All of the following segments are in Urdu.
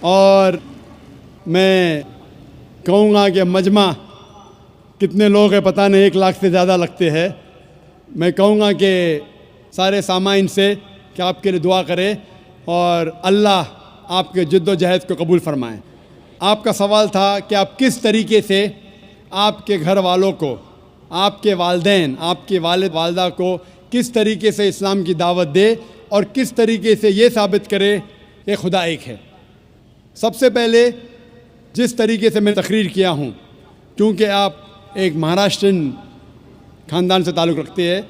اور میں کہوں گا کہ مجمع کتنے لوگ ہیں پتہ نہیں، 1 لاکھ سے زیادہ لگتے ہیں. میں کہوں گا کہ سارے سامعین سے کہ آپ کے لیے دعا کرے اور اللہ آپ کے جد و جہد کو قبول فرمائیں. آپ کا سوال تھا کہ آپ کس طریقے سے آپ کے گھر والوں کو، آپ کے والدین، آپ کے والد والدہ کو کس طریقے سے اسلام کی دعوت دے اور کس طریقے سے یہ ثابت کرے کہ خدا ایک ہے. سب سے پہلے جس طریقے سے میں تقریر کیا ہوں، کیونکہ آپ ایک مہاراشٹرن خاندان سے تعلق رکھتے ہیں،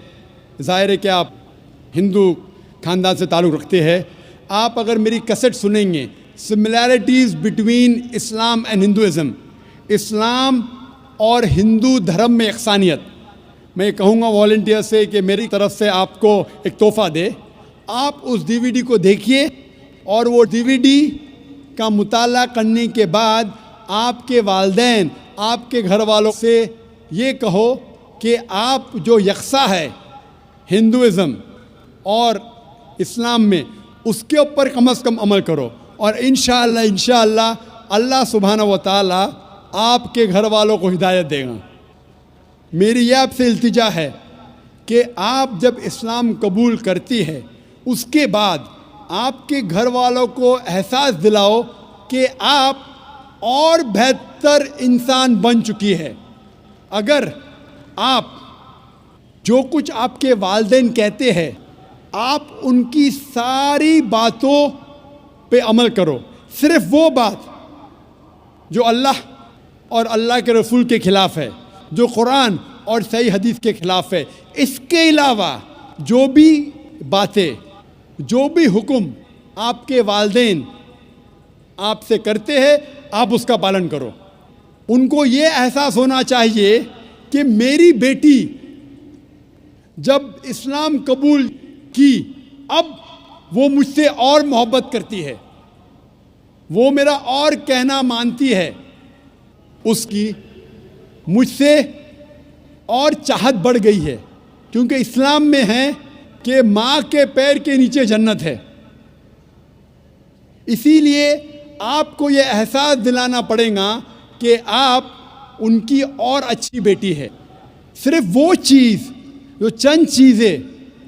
ظاہر ہے کہ آپ ہندو خاندان سے تعلق رکھتے ہیں. آپ اگر میری کیسٹ سنیں گے similarities between Islam and Hinduism, اسلام اور ہندو دھرم میں یکسانیت، میں کہوں گا والنٹیئر سے کہ میری طرف سے آپ کو ایک تحفہ دے. آپ اس ڈی وی ڈی کو دیکھیے اور وہ ڈی وی ڈی کا مطالعہ کرنے کے بعد آپ کے والدین، آپ کے گھر والوں سے یہ کہو کہ آپ جو یکساں ہے ہندوازم اور اسلام میں، اس کے اوپر کم از کم عمل کرو، اور انشاءاللہ اللہ سبحانہ و تعالی آپ کے گھر والوں کو ہدایت دے گا. میری یہ آپ سے التجا ہے کہ آپ جب اسلام قبول کرتی ہے اس کے بعد آپ کے گھر والوں کو احساس دلاؤ کہ آپ اور بہتر انسان بن چکی ہے. اگر آپ جو کچھ آپ کے والدین کہتے ہیں آپ ان کی ساری باتوں پہ عمل کرو، صرف وہ بات جو اللہ اور اللہ کے رسول کے خلاف ہے، جو قرآن اور صحیح حدیث کے خلاف ہے، اس کے علاوہ جو بھی باتیں، جو بھی حکم آپ کے والدین آپ سے کرتے ہیں آپ اس کا پالن کرو. ان کو یہ احساس ہونا چاہیے کہ میری بیٹی جب اسلام قبول کی اب وہ مجھ سے اور محبت کرتی ہے، وہ میرا اور کہنا مانتی ہے، اس کی مجھ سے اور چاہت بڑھ گئی ہے. کیونکہ اسلام میں ہے کہ ماں کے پیر کے نیچے جنت ہے. اسی لیے آپ کو یہ احساس دلانا پڑے گا کہ آپ ان کی اور اچھی بیٹی ہے. صرف وہ چیز، جو چند چیزیں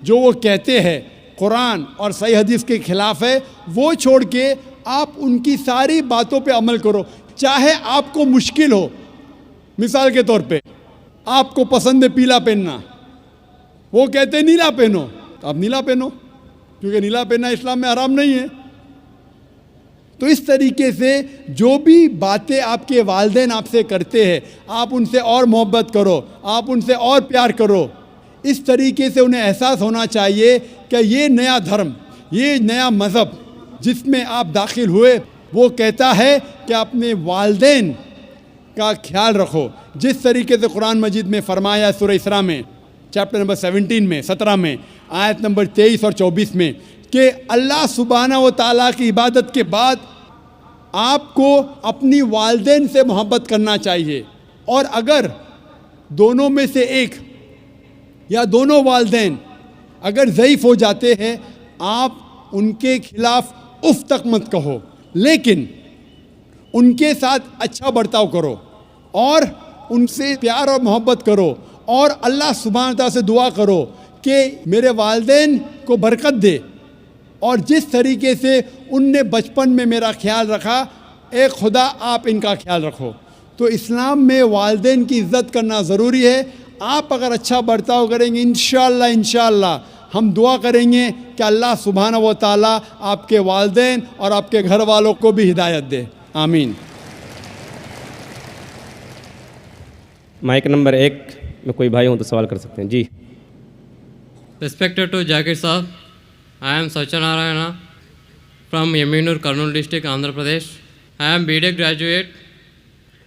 جو وہ کہتے ہیں قرآن اور صحیح حدیث کے خلاف ہے، وہ چھوڑ کے آپ ان کی ساری باتوں پہ عمل کرو، چاہے آپ کو مشکل ہو. مثال کے طور پہ آپ کو پسند ہے پیلا پہننا، وہ کہتے ہیں نیلا پہنو تو آپ نیلا پہنو، کیونکہ نیلا پہننا اسلام میں حرام نہیں ہے. تو اس طریقے سے جو بھی باتیں آپ کے والدین آپ سے کرتے ہیں آپ ان سے اور محبت کرو، آپ ان سے اور پیار کرو. اس طریقے سے انہیں احساس ہونا چاہیے کہ یہ نیا دھرم، یہ نیا مذہب جس میں آپ داخل ہوئے وہ کہتا ہے کہ اپنے والدین کا خیال رکھو. جس طریقے سے قرآن مجید میں فرمایا سورہ اسراء میں چیپٹر نمبر 17 میں آیت نمبر 23 اور 24 میں کہ اللہ سبحانہ و تعالیٰ کی عبادت کے بعد آپ کو اپنی والدین سے محبت کرنا چاہیے. اور اگر دونوں میں سے ایک یا دونوں والدین اگر ضعیف ہو جاتے ہیں آپ ان کے خلاف اف تک مت کہو، لیکن ان کے ساتھ اچھا برتاؤ کرو اور ان سے پیار اور محبت کرو، اور اللہ سبحانہ تعالیٰ سے دعا کرو کہ میرے والدین کو برکت دے، اور جس طریقے سے ان نے بچپن میں میرا خیال رکھا اے خدا آپ ان کا خیال رکھو. تو اسلام میں والدین کی عزت کرنا ضروری ہے. آپ اگر اچھا برتاؤ کریں گے انشاءاللہ ہم دعا کریں گے کہ اللہ سبحانہ و تعالیٰ آپ کے والدین اور آپ کے گھر والوں کو بھی ہدایت دے. آمین. مائک نمبر 1 میں کوئی بھائی ہوں تو سوال کر سکتے ہیں. جی. Respected to Jakir Saab, I am Satyanarayana from Yeminur, Kurnool district, Andhra Pradesh. I am BTech graduate.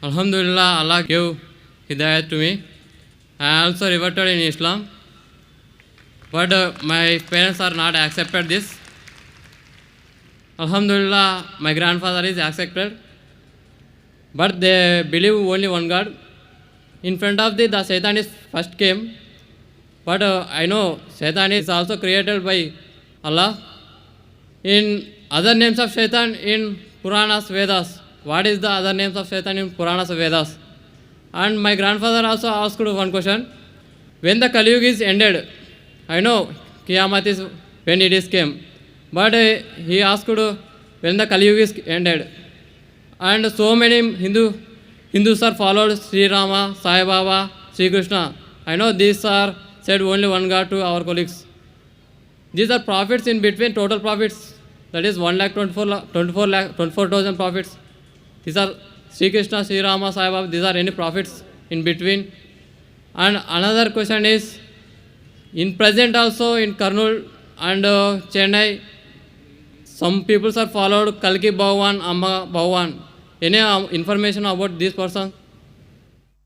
Alhamdulillah, Allah gave hidayat to me. I also reverted in Islam, but my parents are not accepted this. Alhamdulillah, my grandfather is accepted, but they believe only one God. In front of the Satan is first came, but I know Satan is also created by Allah. In other names of Satan in Puranas, Vedas. What is the other names of Shaitan in Puranas, Vedas? And my grandfather also asked one question. When the Kali Yuga is ended, I know Qiyamah is when it is came, but he asked when the Kali Yuga is ended. And so many Hindus are followed Sri Rama, Sai Baba, Sri Krishna. I know these are said only one God to our colleagues. These are prophets in between, total prophets. That is 1,24,000 prophets. These are Sri Krishna, Sri Rama, Sai Baba. These are any prophets in between. And another question is, in present also in Kurnool and Chennai, some people are followed Kalki Bhagwan, Amma Bhagwan. Any information about this person?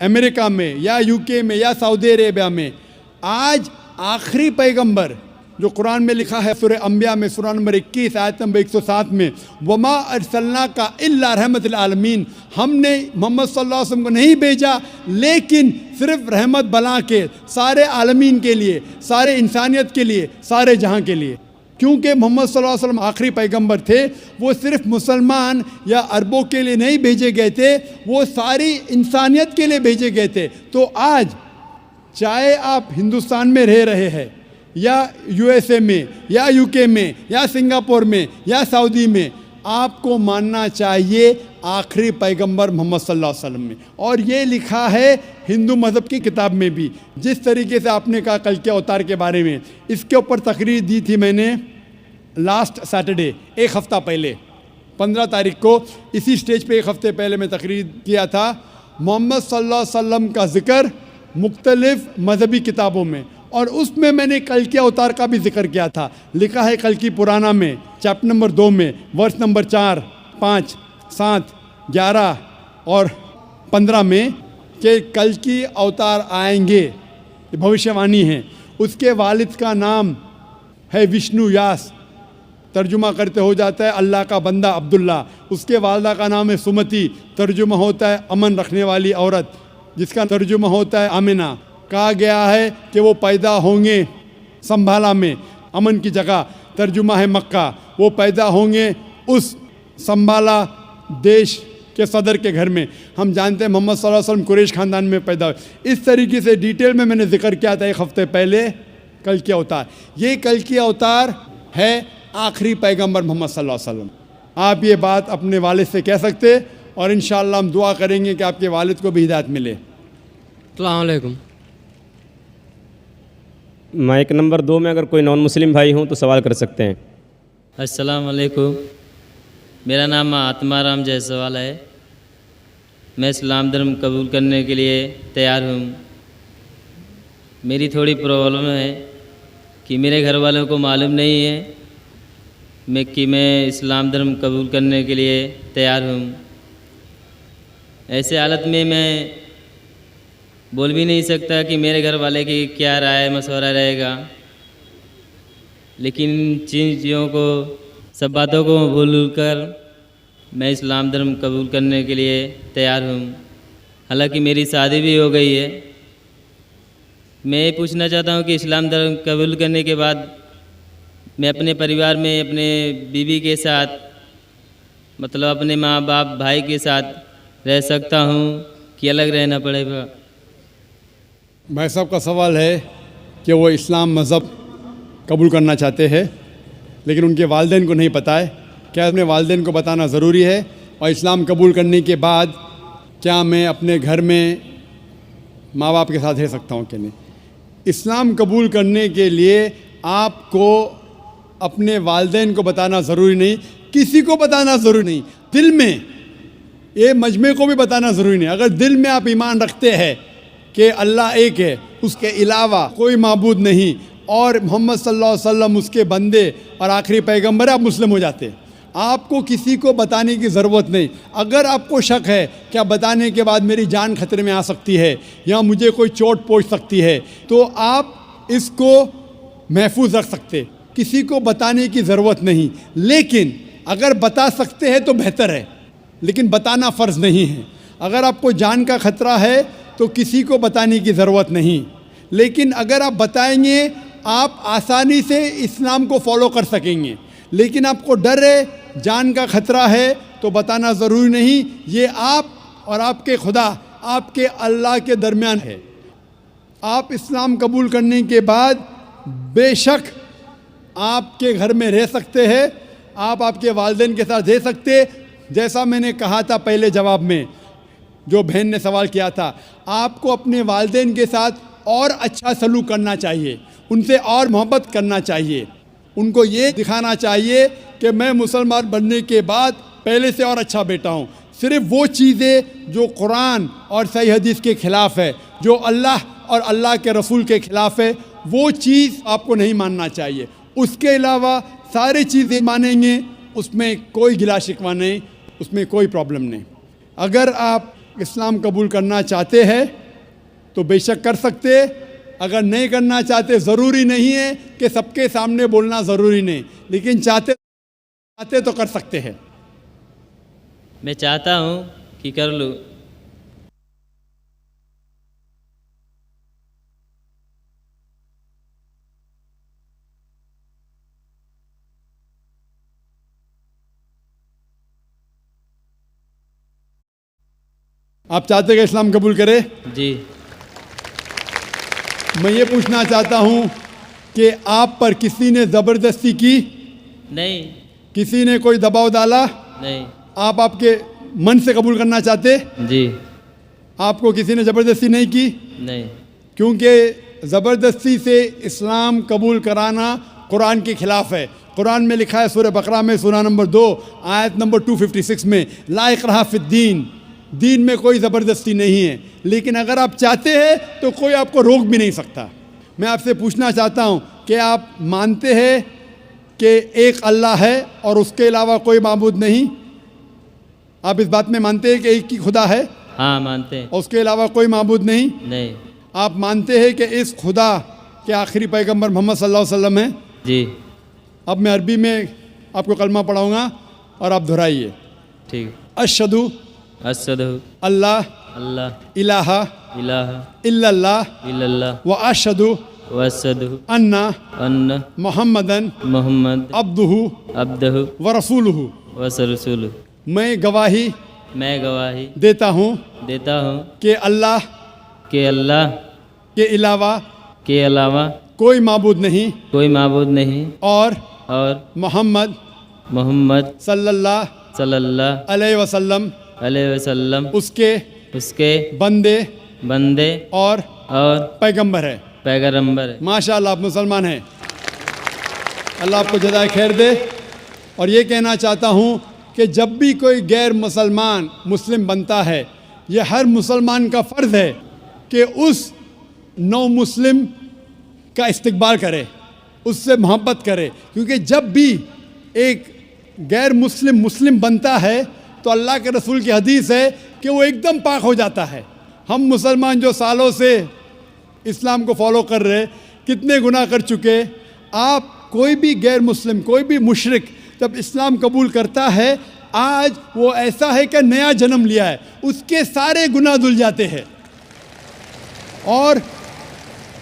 امریکہ میں یا UK میں یا سعودی عربیہ میں، آج آخری پیغمبر جو قرآن میں لکھا ہے سورہ انبیاء میں سورہ نمبر 21 آیت نمبر 107 میں، وما ارسلناک الا رحمت للعالمین، ہم نے محمد صلی اللہ علیہ وسلم کو نہیں بھیجا لیکن صرف رحمت بنا کے سارے عالمین کے لیے، سارے انسانیت کے لیے، سارے جہاں کے لیے۔ کیونکہ محمد صلی اللہ علیہ وسلم آخری پیغمبر تھے، وہ صرف مسلمان یا عربوں کے لیے نہیں بھیجے گئے تھے، وہ ساری انسانیت کے لیے بھیجے گئے تھے۔ تو آج چاہے آپ ہندوستان میں رہ رہے ہیں یا USA میں یا UK میں یا سنگاپور میں یا سعودی میں، آپ کو ماننا چاہیے آخری پیغمبر محمد صلی اللہ علیہ وسلم میں۔ اور یہ لکھا ہے ہندو مذہب کی کتاب میں بھی۔ جس طریقے سے آپ نے کہا کلکیہ اوتار کے بارے میں، اس کے اوپر تقریر دی تھی میں نے لاسٹ سیٹرڈے، ایک ہفتہ پہلے 15 تاریخ کو اسی سٹیج پہ ایک ہفتے پہلے میں تقریر کیا تھا۔ محمد صلی اللہ علیہ وسلم کا ذکر مختلف مذہبی کتابوں میں، اور اس میں میں نے کلکیہ اوتار کا بھی ذکر کیا تھا۔ لکھا ہے کلکی پرانا میں چیپٹر نمبر 2 میں ورس نمبر 4، 5، 7، 11 اور 15 میں کہ کلکی اوتار آئیں گے، یہ بھوشیہ وانی ہے۔ اس کے والد کا نام ہے وشنو یاس، ترجمہ کرتے ہو جاتا ہے اللہ کا بندہ عبداللہ۔ اس کے والدہ کا نام ہے سمتی، ترجمہ ہوتا ہے امن رکھنے والی عورت، جس کا ترجمہ ہوتا ہے آمنہ۔ کہا گیا ہے کہ وہ پیدا ہوں گے سنبھالا میں، امن کی جگہ، ترجمہ ہے مکہ۔ وہ پیدا ہوں گے اس سنبھالا دیش کے صدر کے گھر میں۔ ہم جانتے ہیں محمد صلی اللہ علیہ وسلم قریش خاندان میں پیدا ہوئے۔ اس طریقے سے ڈیٹیل میں نے ذکر کیا تھا ایک ہفتے پہلے کلکی اوتار۔ یہ کلکی اوتار ہے آخری پیغمبر محمد صلی اللہ علیہ وسلم۔ آپ یہ بات اپنے والد سے کہہ سکتے، اور انشاءاللہ ہم دعا کریں گے کہ آپ کے والد کو بھی ہدایت ملے۔ السلام علیکم۔ مائک نمبر 2 میں اگر کوئی نان مسلم بھائی ہوں تو سوال کر سکتے ہیں۔ السلام علیکم، میرا نام آتما رام جیسوال ہے۔ میں اسلام دھرم قبول کرنے کے لیے تیار ہوں۔ میری تھوڑی پرابلم ہے کہ میرے گھر والوں کو معلوم نہیں ہے کہ میں اسلام دھرم قبول کرنے کے لیے تیار ہوں۔ ایسے حالت میں بول بھی نہیں سکتا کہ میرے گھر والے کی کیا رائے مشورہ رہے گا، لیکن چیزوں کو، سب باتوں کو بھول کر میں اسلام دھرم قبول کرنے کے لیے تیار ہوں۔ حالانکہ میری شادی بھی ہو گئی ہے۔ میں یہ پوچھنا چاہتا ہوں کہ اسلام دھرم قبول کرنے کے بعد میں اپنے پریوار میں اپنے بیوی کے ساتھ، مطلب اپنے ماں باپ بھائی کے ساتھ رہ سکتا ہوں کہ الگ رہنا پڑے گا؟ بھائی صاحب کا سوال ہے کہ وہ اسلام مذہب قبول کرنا چاہتے ہیں لیکن ان کے والدین کو نہیں پتہ ہے۔ کیا اپنے والدین کو بتانا ضروری ہے؟ اور اسلام قبول کرنے کے بعد کیا میں اپنے گھر میں ماں باپ کے ساتھ رہ سکتا ہوں کہ نہیں؟ اسلام قبول کرنے کے لیے آپ کو اپنے والدین کو بتانا ضروری نہیں، کسی کو بتانا ضروری نہیں، دل میں، یہ مجمع کو بھی بتانا ضروری نہیں۔ اگر دل میں آپ ایمان رکھتے ہیں کہ اللہ ایک ہے، اس کے علاوہ کوئی معبود نہیں، اور محمد صلی اللہ علیہ وسلم اس کے بندے اور آخری پیغمبر، آپ مسلم ہو جاتے ہیں۔ آپ کو کسی کو بتانے کی ضرورت نہیں۔ اگر آپ کو شک ہے کہ بتانے کے بعد میری جان خطرے میں آ سکتی ہے یا مجھے کوئی چوٹ پہنچ سکتی ہے، تو آپ اس کو محفوظ رکھ سکتے، کسی کو بتانے کی ضرورت نہیں۔ لیکن اگر بتا سکتے ہیں تو بہتر ہے، لیکن بتانا فرض نہیں ہے۔ اگر آپ کو جان کا خطرہ ہے تو کسی کو بتانے کی ضرورت نہیں، لیکن اگر آپ بتائیں گے آپ آسانی سے اسلام کو فالو کر سکیں گے۔ لیکن آپ کو ڈر ہے، جان کا خطرہ ہے، تو بتانا ضروری نہیں۔ یہ آپ اور آپ کے خدا، آپ کے اللہ کے درمیان ہے۔ آپ اسلام قبول کرنے کے بعد بے شک آپ کے گھر میں رہ سکتے ہیں، آپ کے والدین کے ساتھ رہ سکتے۔ جیسا میں نے کہا تھا پہلے جواب میں، جو بہن نے سوال کیا تھا، آپ کو اپنے والدین کے ساتھ اور اچھا سلوک کرنا چاہیے، ان سے اور محبت کرنا چاہیے، ان کو یہ دکھانا چاہیے کہ میں مسلمان بننے کے بعد پہلے سے اور اچھا بیٹا ہوں۔ صرف وہ چیزیں جو قرآن اور صحیح حدیث کے خلاف ہے، جو اللہ اور اللہ کے رسول کے خلاف ہے، وہ چیز آپ کو نہیں ماننا چاہیے۔ اس کے علاوہ ساری چیزیں مانیں گے، اس میں کوئی گلا شکوہ نہیں، اس میں کوئی پرابلم نہیں۔ اگر آپ اسلام قبول کرنا چاہتے ہیں تو بے شک کر سکتے، اگر نہیں کرنا چاہتے ضروری نہیں ہے کہ سب کے سامنے بولنا ضروری نہیں، لیکن چاہتے تو کر سکتے ہیں۔ میں چاہتا ہوں کہ کر لوں۔ آپ چاہتے کہ اسلام قبول کرے؟ جی۔ میں یہ پوچھنا چاہتا ہوں کہ آپ پر کسی نے زبردستی کی؟ نہیں۔ کسی نے کوئی دباؤ ڈالا؟ نہیں۔ آپ کے من سے قبول کرنا چاہتے؟ جی۔ آپ کو کسی نے زبردستی نہیں کی؟ نہیں۔ کیونکہ زبردستی سے اسلام قبول کرانا قرآن کے خلاف ہے۔ قرآن میں لکھا ہے سورہ بقرہ میں سورہ نمبر 2 آیت نمبر 256 میں، لا اکراہ فی الدین، دین میں کوئی زبردستی نہیں ہے، لیکن اگر آپ چاہتے ہیں تو کوئی آپ کو روک بھی نہیں سکتا۔ میں آپ سے پوچھنا چاہتا ہوں کہ آپ مانتے ہیں کہ ایک اللہ ہے اور اس کے علاوہ کوئی معبود نہیں؟ آپ اس بات میں مانتے ہیں کہ ایک ہی خدا ہے ہاں مانتے ہیں۔ اور اس کے علاوہ کوئی معبود نہیں؟ نہیں۔ آپ مانتے ہیں کہ اس خدا کے آخری پیغمبر محمد صلی اللہ علیہ وسلم ہیں؟ جی۔ اب میں عربی میں آپ کو کلمہ پڑھاؤں گا اور آپ دہرائیے۔ ٹھیک۔ اشہدو اشہدو اللہ اللہ الہ الہ الا اللہ الا اللہ و اشہدو واشہدو ان ان محمدن محمد عبدہ عبدہ و رسولہ، ورسولہ۔ میں گواہی میں گواہی دیتا ہوں دیتا ہوں کہ اللہ کہ اللہ کے علاوہ کے علاوہ کوئی معبود نہیں کوئی معبود نہیں اور اور محمد محمد صلی اللہ صلی اللہ علیہ وسلم علیہ وسلم اس کے بندے بندے اور اور پیغمبر ہے۔ پیغمبر ہے۔ ماشاءاللہ آپ مسلمان ہیں، اللہ آپ کو جزائے خیر دے۔ اور یہ کہنا چاہتا ہوں کہ جب بھی کوئی غیر مسلمان مسلم بنتا ہے، یہ ہر مسلمان کا فرض ہے کہ اس نو مسلم کا استقبال کرے، اس سے محبت کرے، کیونکہ جب بھی ایک غیر مسلم بنتا ہے تو اللہ کے رسول کی حدیث ہے کہ وہ ایک دم پاک ہو جاتا ہے۔ ہم مسلمان جو سالوں سے اسلام کو فالو کر رہے، کتنے گناہ کر چکے۔ آپ کوئی بھی غیر مسلم، کوئی بھی مشرک جب اسلام قبول کرتا ہے، آج وہ ایسا ہے کہ نیا جنم لیا ہے، اس کے سارے گناہ دھل جاتے ہیں۔ اور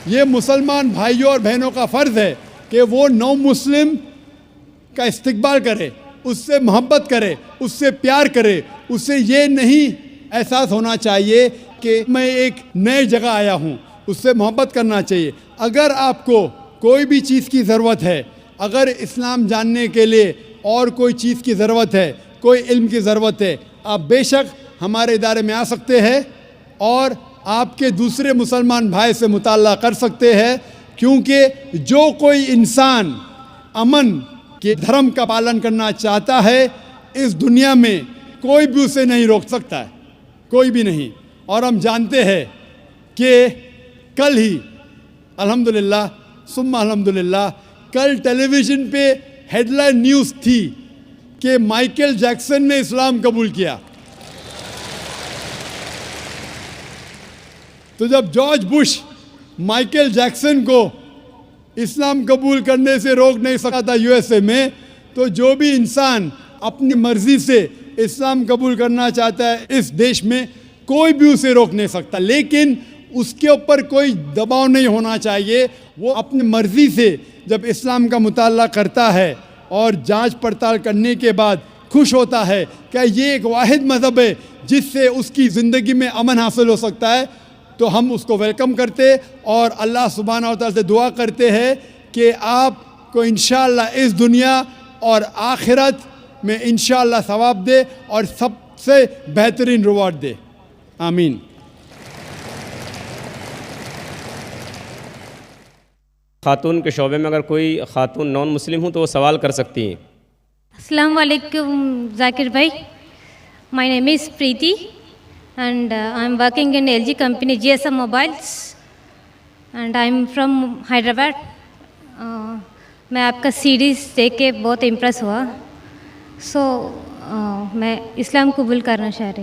یہ مسلمان بھائیوں اور بہنوں کا فرض ہے کہ وہ نو مسلم کا استقبال کرے، اس سے محبت کرے، اس سے پیار کرے، اس سے یہ نہیں احساس ہونا چاہیے کہ میں ایک نئے جگہ آیا ہوں، اس سے محبت کرنا چاہیے۔ اگر آپ کو کوئی بھی چیز کی ضرورت ہے، اگر اسلام جاننے کے لیے اور کوئی چیز کی ضرورت ہے، کوئی علم کی ضرورت ہے، آپ بے شک ہمارے ادارے میں آ سکتے ہیں اور آپ کے دوسرے مسلمان بھائی سے مطالعہ کر سکتے ہیں، کیونکہ جو کوئی انسان امن کے دھرم کا پالن کرنا چاہتا ہے، اس دنیا میں کوئی بھی اسے نہیں روک سکتا ہے، کوئی بھی نہیں۔ اور ہم جانتے ہیں کہ کل ہی الحمدللہ ثم الحمدللہ کل ٹیلی ویژن پہ ہیڈ لائن نیوز تھی کہ مائیکل جیکسن نے اسلام قبول کیا۔ تو جب جارج بش مائیکل جیکسن کو اسلام قبول کرنے سے روک نہیں سکا تھا یو ایس اے میں، تو جو بھی انسان اپنی مرضی سے اسلام قبول کرنا چاہتا ہے اس دیش میں، کوئی بھی اسے روک نہیں سکتا، لیکن اس کے اوپر کوئی دباؤ نہیں ہونا چاہیے۔ وہ اپنی مرضی سے جب اسلام کا مطالعہ کرتا ہے اور جانچ پڑتال کرنے کے بعد خوش ہوتا ہے کہ یہ ایک واحد مذہب ہے جس سے اس کی زندگی میں امن حاصل ہو سکتا ہے، تو ہم اس کو ویلکم کرتے اور اللہ سبحانہ و تعالیٰ سے دعا کرتے ہیں کہ آپ کو انشاءاللہ اس دنیا اور آخرت میں انشاءاللہ ثواب دے اور سب سے بہترین ریوارڈ دے۔ آمین۔ خاتون کے شعبے میں اگر کوئی خاتون نان مسلم ہوں تو وہ سوال کر سکتی ہیں۔ السلام علیکم ذاکر بھائی، my name is Preeti and I'm working in LG company GSM Mobiles and I'm from Hyderabad. میں آپ کا سیریز دیکھ کے بہت امپریس ہوا، میں اسلام قبول کرنا چاہ رہی۔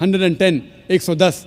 110 110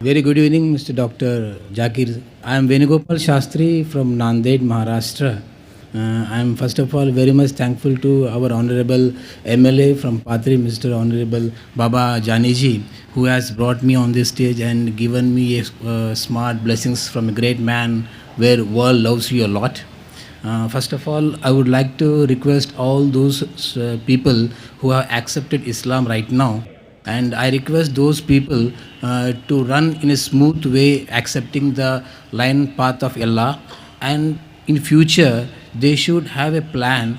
Very good evening, Mr. Dr. Zakir. I am Venugopal Shastri from Nanded, Maharashtra. I am first of all very much thankful to our Honorable MLA from Patri, Mr. Honorable Baba Janiji, who has brought me on this stage and given me smart blessings from a great man where world loves you a lot. First of all, I would like to request all those people who have accepted Islam right now, and I request those people to run in a smooth way accepting the line path of Allah, and in future they should have a plan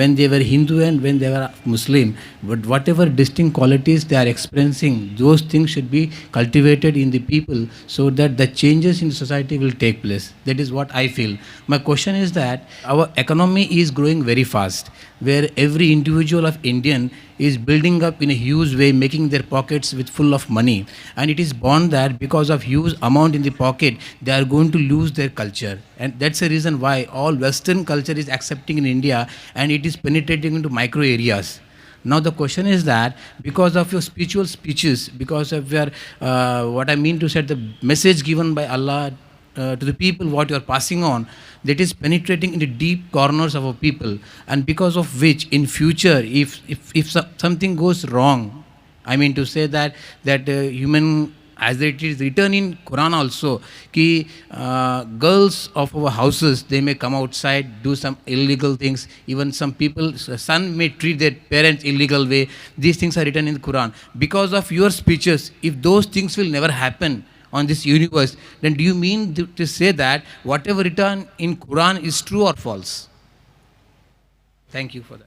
when they were Hindu and when they were Muslim, but whatever distinct qualities they are experiencing, those things should be cultivated in the people so that the changes in society will take place. That is what I feel. My question is that our economy is growing very fast, where every individual of Indian is building up in a huge way, making their pockets with full of money, and it is born that because of huge amount in the pocket they are going to lose their culture, and that's the reason why all Western culture is accepting in India and it is penetrating into micro areas. Now the question is that because of your spiritual speeches, because of your what I mean to say, the message given by Allah to the people, what you are passing on, that is penetrating into deep corners of our people, and because of which in future if something goes wrong, I mean to say that human, as it is written in Quran also, ki girls of our houses, they may come outside, do some illegal things, even some people, son may treat their parents illegal way. These things are written in the Quran. Because of your speeches, if those things will never happen on this universe, then do you mean to say that whatever written in Quran is true or false? Thank you for that.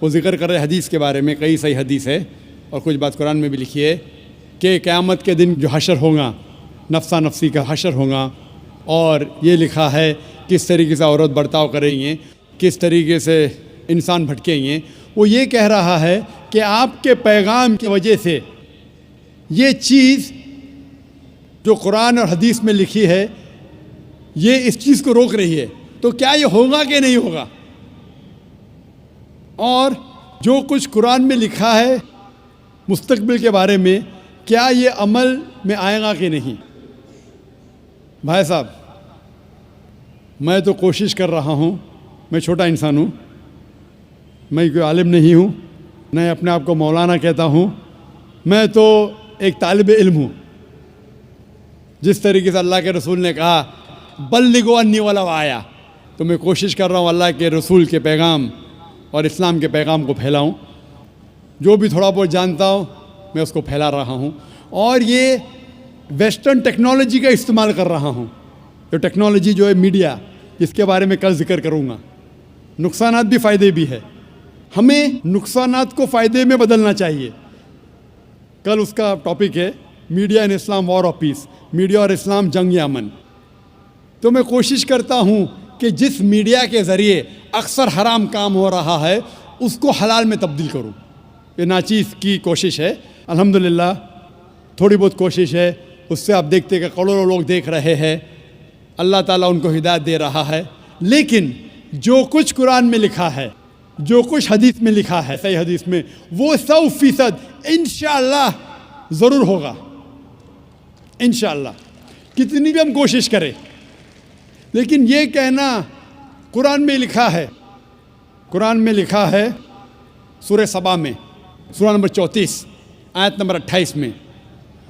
وہ ذکر کر رہے حدیث کے بارے میں. کئی صحیح حدیث ہے اور کچھ بات قرآن میں بھی لکھی ہے کہ قیامت کے دن جو حشر ہوگا نفسا نفسی کا حشر ہوگا, اور یہ لکھا ہے کس طریقے سے عورت برتاؤ کریں گے, کس طریقے سے انسان بھٹکیں گے. وہ یہ کہہ رہا ہے کہ آپ کے پیغام کی وجہ سے یہ چیز جو قرآن اور حدیث میں لکھی ہے یہ اس چیز کو روک رہی ہے, تو کیا یہ ہوگا کہ نہیں ہوگا؟ اور جو کچھ قرآن میں لکھا ہے مستقبل کے بارے میں, کیا یہ عمل میں آئے گا کہ نہیں؟ بھائی صاحب, میں تو کوشش کر رہا ہوں, میں چھوٹا انسان ہوں, میں کوئی عالم نہیں ہوں, میں اپنے آپ کو مولانا کہتا ہوں, میں تو ایک طالب علم ہوں. جس طریقے سے اللہ کے رسول نے کہا بلغوا انی ولو آیا, تو میں کوشش کر رہا ہوں اللہ کے رسول کے پیغام اور اسلام کے پیغام کو پھیلاؤں. جو بھی تھوڑا بہت جانتا ہوں میں اس کو پھیلا رہا ہوں, اور یہ ویسٹرن ٹیکنالوجی کا استعمال کر رہا ہوں. جو ٹیکنالوجی جو ہے میڈیا, جس کے بارے میں کل ذکر کروں گا, نقصانات بھی فائدے بھی ہے. ہمیں نقصانات کو فائدے میں بدلنا چاہیے. کل اس کا ٹاپک ہے media in Islam war of peace, media اور اسلام جنگ امن. تو میں کوشش کرتا ہوں کہ جس میڈیا کے ذریعے اکثر حرام کام ہو رہا ہے اس کو حلال میں تبدیل کروں. یہ ناچیز کی کوشش ہے, الحمدللہ تھوڑی بہت کوشش ہے. اس سے آپ دیکھتے کہ کروڑوں لوگ دیکھ رہے ہیں, اللہ تعالیٰ ان کو ہدایت دے رہا ہے. لیکن جو کچھ قرآن میں لکھا ہے, جو کچھ حدیث میں لکھا ہے, صحیح حدیث میں, وہ 100% انشاءاللہ ضرور ہوگا. انشاءاللہ کتنی بھی ہم کوشش کریں. لیکن یہ کہنا قرآن میں لکھا ہے, قرآن میں لکھا ہے سورہ سبا میں, سورہ نمبر 34 آیت نمبر 28 میں,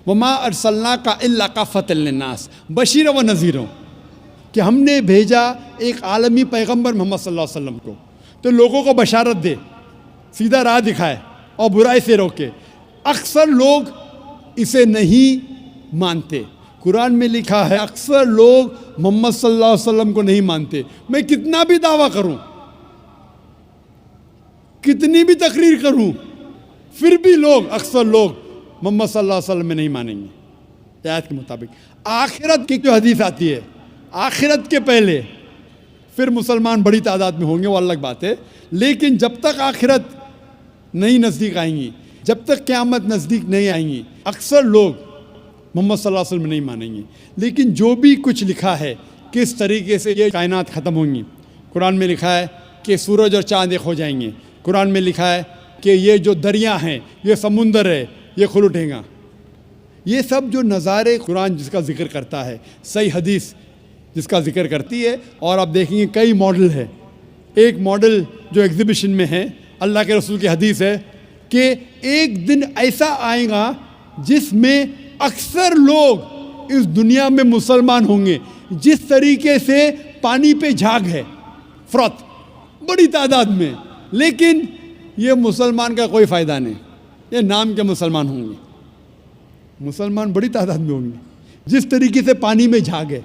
وما ارسلناک الا کافۃ للناس بشیرا و نذیرا, کہ ہم نے بھیجا ایک عالمی پیغمبر محمد صلی اللہ علیہ وسلم کو تو لوگوں کو بشارت دے, سیدھا راہ دکھائے اور برائی سے روکے. اکثر لوگ اسے نہیں مانتے. قرآن میں لکھا ہے اکثر لوگ محمد صلی اللہ علیہ وسلم کو نہیں مانتے. میں کتنا بھی دعویٰ کروں, کتنی بھی تقریر کروں, پھر بھی لوگ, اکثر لوگ محمد صلی اللہ علیہ وسلم میں نہیں مانیں گے آیت کے مطابق. آخرت کی جو حدیث آتی ہے, آخرت کے پہلے پھر مسلمان بڑی تعداد میں ہوں گے, وہ الگ بات ہے. لیکن جب تک آخرت نہیں نزدیک آئیں گی, جب تک قیامت نزدیک نہیں آئیں گی, اکثر لوگ محمد صلی اللہ علیہ وسلم نہیں مانیں گے. لیکن جو بھی کچھ لکھا ہے کس طریقے سے یہ کائنات ختم ہوں گی, قرآن میں لکھا ہے کہ سورج اور چاند ایک ہو جائیں گے. قرآن میں لکھا ہے کہ یہ جو دریا ہیں, یہ سمندر ہے, یہ کھل اٹھے گا. یہ سب جو نظارے قرآن جس کا ذکر کرتا ہے, صحیح حدیث جس کا ذکر کرتی ہے. اور آپ دیکھیں گے کئی ماڈل ہے. ایک ماڈل جو ایگزیبیشن میں ہے, اللہ کے رسول کی حدیث ہے کہ ایک دن ایسا آئے گا جس میں اکثر لوگ اس دنیا میں مسلمان ہوں گے, جس طریقے سے پانی پہ جھاگ ہے, فرات بڑی تعداد میں, لیکن یہ مسلمان کا کوئی فائدہ نہیں. یہ نام کے مسلمان ہوں گے, مسلمان بڑی تعداد میں ہوں گے, جس طریقے سے پانی میں جھاگ ہے.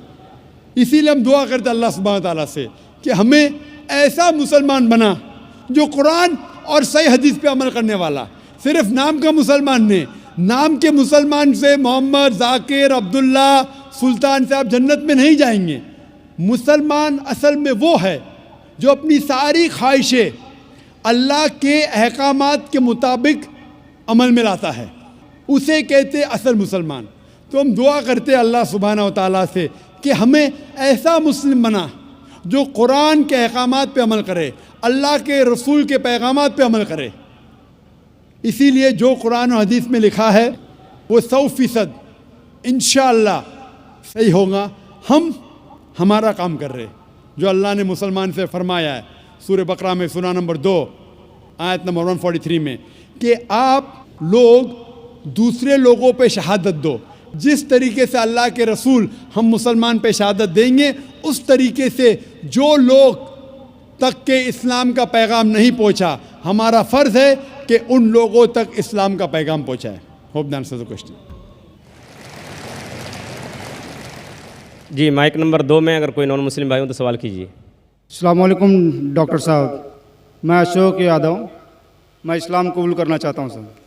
اسی لیے ہم دعا کرتے اللہ سبحانہ تعالیٰ سے کہ ہمیں ایسا مسلمان بنا جو قرآن اور صحیح حدیث پہ عمل کرنے والا. صرف نام کا مسلمان نہیں, نام کے مسلمان سے محمد, ذاکر, عبداللہ, سلطان سے آپ جنت میں نہیں جائیں گے. مسلمان اصل میں وہ ہے جو اپنی ساری خواہشیں اللہ کے احکامات کے مطابق عمل میں لاتا ہے, اسے کہتے اصل مسلمان. تو ہم دعا کرتے اللہ سبحانہ و تعالیٰ سے کہ ہمیں ایسا مسلم بنا جو قرآن کے احکامات پہ عمل کرے, اللہ کے رسول کے پیغامات پہ عمل کرے. اسی لیے جو قرآن و حدیث میں لکھا ہے وہ 100% انشاءاللہ صحیح ہوگا. ہم ہمارا کام کر رہے جو اللہ نے مسلمان سے فرمایا ہے سورہ بقرہ میں, سورہ نمبر 2 آیت نمبر 143 میں, کہ آپ لوگ دوسرے لوگوں پہ شہادت دو. جس طریقے سے اللہ کے رسول ہم مسلمان پہ شہادت دیں گے, اس طریقے سے جو لوگ تک کہ اسلام کا پیغام نہیں پہنچا, ہمارا فرض ہے کہ ان لوگوں تک اسلام کا پیغام پہنچائے. ہوپ دان سے کوشچن. جی مائک نمبر 2 میں اگر کوئی نان مسلم بھائی ہوں تو سوال کیجیے. السلام علیکم ڈاکٹر صاحب, میں اشوک یادو میں اسلام قبول کرنا چاہتا ہوں سر.